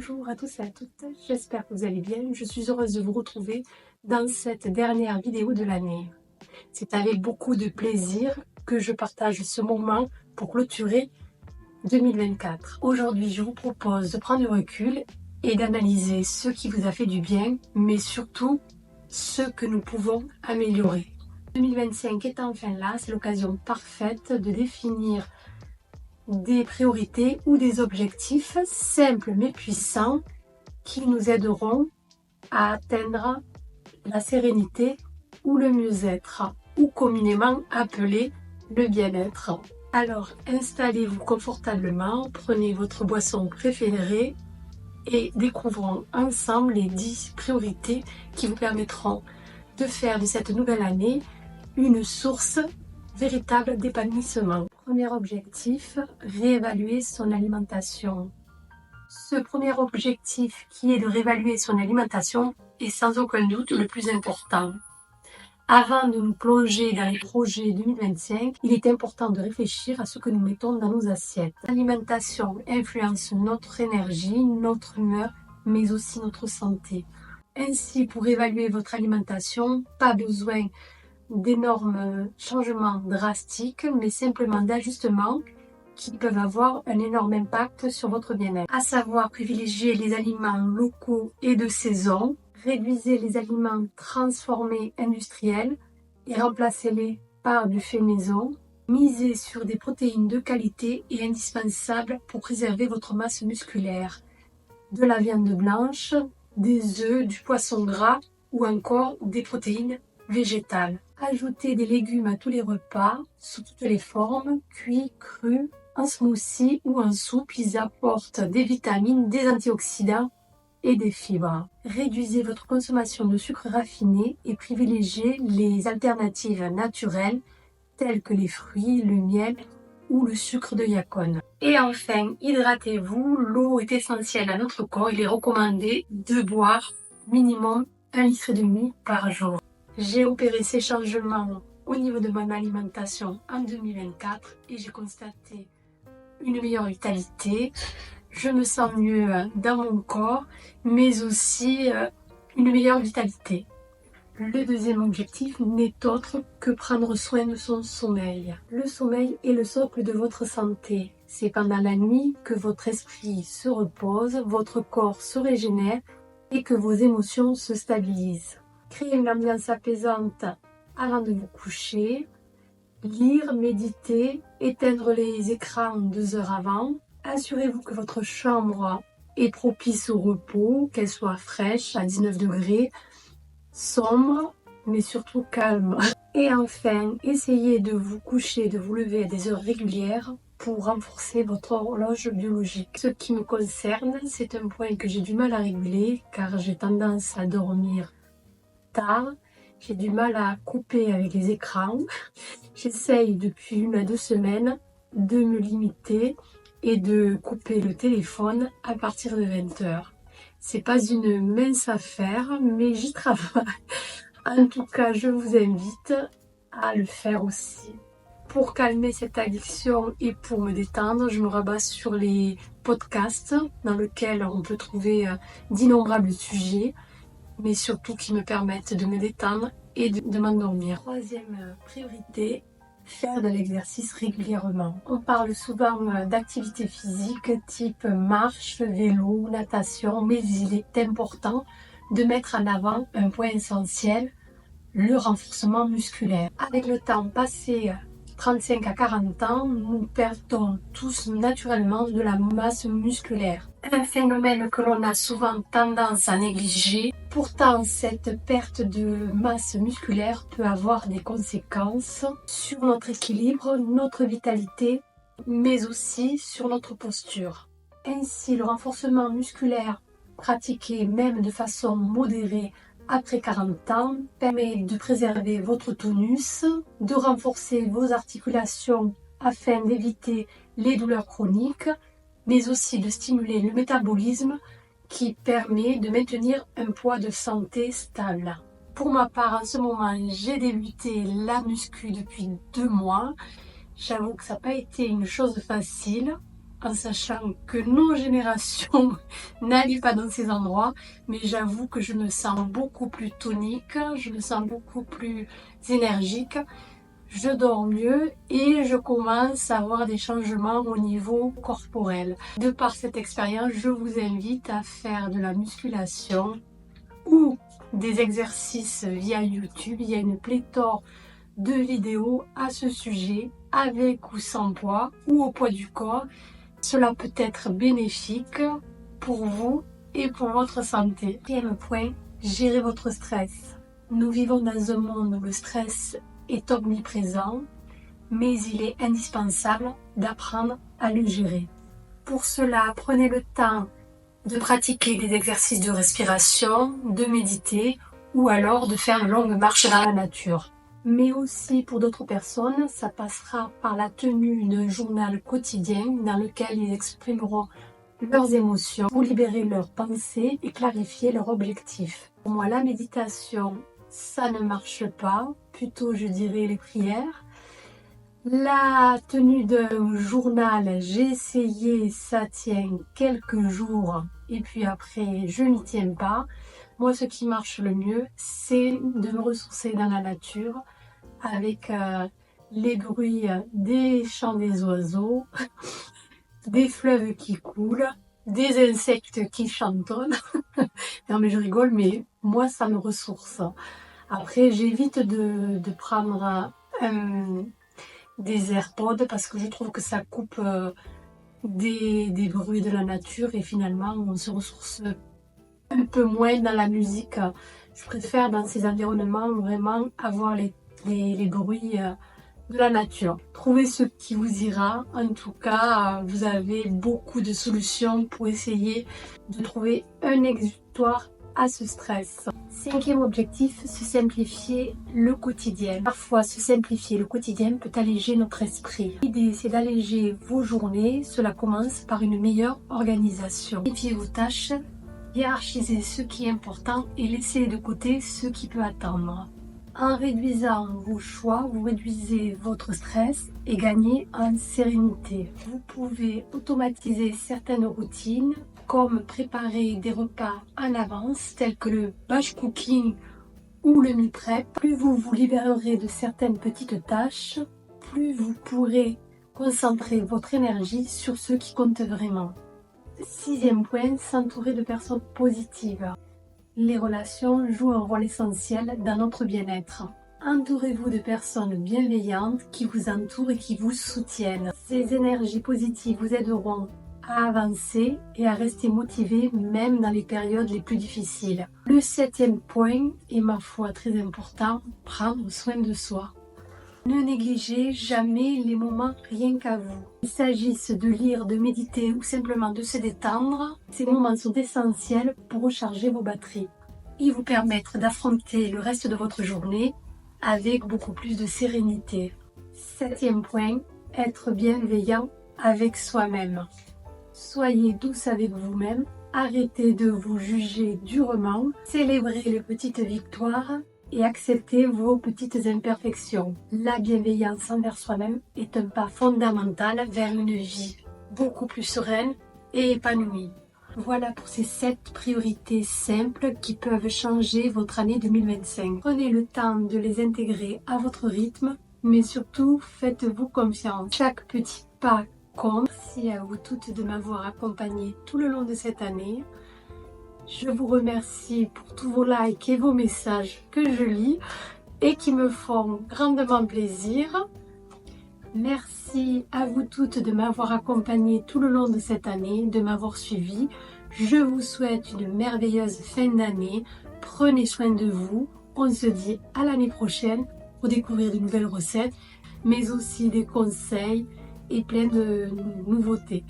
Bonjour à tous et à toutes, j'espère que vous allez bien. Je suis heureuse de vous retrouver dans cette dernière vidéo de l'année. C'est avec beaucoup de plaisir que je partage ce moment pour clôturer 2024. Aujourd'hui, je vous propose de prendre du recul et d'analyser ce qui vous a fait du bien, mais surtout ce que nous pouvons améliorer. 2025 est enfin là, c'est l'occasion parfaite de définir des priorités ou des objectifs simples mais puissants qui nous aideront à atteindre la sérénité ou le mieux-être, ou communément appelé le bien-être. Alors installez-vous confortablement, prenez votre boisson préférée et découvrons ensemble les 10 priorités qui vous permettront de faire de cette nouvelle année une source véritable d'épanouissement. Premier objectif, réévaluer son alimentation. Ce premier objectif qui est de réévaluer son alimentation est sans aucun doute le plus important. Avant de nous plonger dans les projets 2025, il est important de réfléchir à ce que nous mettons dans nos assiettes. L'alimentation influence notre énergie, notre humeur, mais aussi notre santé. Ainsi, pour évaluer votre alimentation, pas besoin d'énormes changements drastiques, mais simplement d'ajustements qui peuvent avoir un énorme impact sur votre bien-être. À savoir privilégier les aliments locaux et de saison, réduisez les aliments transformés industriels et remplacez-les par du fait maison. Misez sur des protéines de qualité et indispensables pour préserver votre masse musculaire. De la viande blanche, des œufs, du poisson gras ou encore des protéines végétales. Ajoutez des légumes à tous les repas, sous toutes les formes, cuits, crus, en smoothie ou en soupe. Ils apportent des vitamines, des antioxydants et des fibres. Réduisez votre consommation de sucre raffiné et privilégiez les alternatives naturelles telles que les fruits, le miel ou le sucre de yacon. Et enfin, hydratez-vous. L'eau est essentielle à notre corps. Il est recommandé de boire minimum 1,5 litre par jour. J'ai opéré ces changements au niveau de mon alimentation en 2024 et j'ai constaté une meilleure vitalité. Je me sens mieux dans mon corps, mais aussi une meilleure vitalité. Le deuxième objectif n'est autre que prendre soin de son sommeil. Le sommeil est le socle de votre santé. C'est pendant la nuit que votre esprit se repose, votre corps se régénère et que vos émotions se stabilisent. Créez une ambiance apaisante avant de vous coucher. Lire, méditer, éteindre les écrans 2 heures avant. Assurez-vous que votre chambre est propice au repos, qu'elle soit fraîche à 19 degrés, sombre, mais surtout calme. Et enfin, essayez de vous coucher, de vous lever à des heures régulières pour renforcer votre horloge biologique. Ce qui me concerne, c'est un point que j'ai du mal à réguler car j'ai tendance à dormir tard. J'ai du mal à couper avec les écrans. J'essaye depuis 1 à 2 semaines de me limiter et de couper le téléphone à partir de 20h. C'est pas une mince affaire, mais j'y travaille. En tout cas, je vous invite à le faire aussi. Pour calmer cette addiction et pour me détendre, je me rabats sur les podcasts dans lesquels on peut trouver d'innombrables sujets, mais surtout qui me permettent de me détendre et de m'endormir. Troisième priorité, faire de l'exercice régulièrement. On parle souvent d'activité physique type marche, vélo, natation, mais il est important de mettre en avant un point essentiel, le renforcement musculaire. Avec le temps passé 35 à 40 ans, nous perdons tous naturellement de la masse musculaire. Un phénomène que l'on a souvent tendance à négliger. Pourtant, cette perte de masse musculaire peut avoir des conséquences sur notre équilibre, notre vitalité, mais aussi sur notre posture. Ainsi, le renforcement musculaire pratiqué même de façon modérée après 40 ans permet de préserver votre tonus, de renforcer vos articulations afin d'éviter les douleurs chroniques, mais aussi de stimuler le métabolisme qui permet de maintenir un poids de santé stable. Pour ma part, en ce moment, j'ai débuté la muscu depuis 2 mois. J'avoue que ça n'a pas été une chose facile. en sachant que nos générations n'allaient pas dans ces endroits, mais j'avoue que je me sens beaucoup plus tonique, je me sens beaucoup plus énergique, je dors mieux et je commence à avoir des changements au niveau corporel. De par cette expérience, je vous invite à faire de la musculation ou des exercices via YouTube. Il y a une pléthore de vidéos à ce sujet, avec ou sans poids, ou au poids du corps. Cela peut être bénéfique pour vous et pour votre santé. Quatrième point, gérer votre stress. Nous vivons dans un monde où le stress est omniprésent, mais il est indispensable d'apprendre à le gérer. Pour cela, prenez le temps de pratiquer des exercices de respiration, de méditer ou alors de faire une longue marche dans la nature. Mais aussi pour d'autres personnes, ça passera par la tenue d'un journal quotidien dans lequel ils exprimeront leurs émotions pour libérer leurs pensées et clarifier leurs objectifs. Pour moi, la méditation, ça ne marche pas, plutôt je dirais les prières. La tenue d'un journal, j'ai essayé, ça tient quelques jours et puis après je n'y tiens pas. Moi, ce qui marche le mieux, c'est de me ressourcer dans la nature avec les bruits des chants des oiseaux, des fleuves qui coulent, des insectes qui chantonnent. Non mais je rigole, mais moi ça me ressource. Après, j'évite de prendre des AirPods parce que je trouve que ça coupe des bruits de la nature et finalement on se ressource un peu moins dans la musique. Je préfère dans ces environnements vraiment avoir les bruits de la nature. Trouvez ce qui vous ira. En tout cas, vous avez beaucoup de solutions pour essayer de trouver un exutoire à ce stress. Cinquième objectif, se simplifier le quotidien. Parfois, se simplifier le quotidien peut alléger notre esprit. L'idée, c'est d'alléger vos journées. Cela commence par une meilleure organisation. Simplifiez vos tâches, hiérarchisez ce qui est important et laissez de côté ce qui peut attendre. En réduisant vos choix, vous réduisez votre stress et gagnez en sérénité. Vous pouvez automatiser certaines routines comme préparer des repas en avance tels que le batch cooking ou le meal prep. Plus vous vous libérerez de certaines petites tâches, plus vous pourrez concentrer votre énergie sur ce qui compte vraiment. Sixième point, s'entourer de personnes positives. Les relations jouent un rôle essentiel dans notre bien-être. Entourez-vous de personnes bienveillantes qui vous entourent et qui vous soutiennent. Ces énergies positives vous aideront à avancer et à rester motivé même dans les périodes les plus difficiles. Le septième point est ma foi très important, prendre soin de soi. Ne négligez jamais les moments rien qu'à vous. Qu'il s'agisse de lire, de méditer ou simplement de se détendre, ces moments sont essentiels pour recharger vos batteries. Ils vous permettent d'affronter le reste de votre journée avec beaucoup plus de sérénité. Septième point, être bienveillant avec soi-même. Soyez douce avec vous-même, arrêtez de vous juger durement, célébrez les petites victoires et acceptez vos petites imperfections. La bienveillance envers soi-même est un pas fondamental vers une vie beaucoup plus sereine et épanouie. Voilà pour ces 7 priorités simples qui peuvent changer votre année 2025. Prenez le temps de les intégrer à votre rythme, mais surtout faites-vous confiance. Chaque petit pas compte. Merci à vous toutes de m'avoir accompagné tout le long de cette année. Je vous remercie pour tous vos likes et vos messages que je lis et qui me font grandement plaisir. Merci à vous toutes de m'avoir accompagné tout le long de cette année, de m'avoir suivi. Je vous souhaite une merveilleuse fin d'année. Prenez soin de vous. On se dit à l'année prochaine pour découvrir de nouvelles recettes, mais aussi des conseils et plein de nouveautés.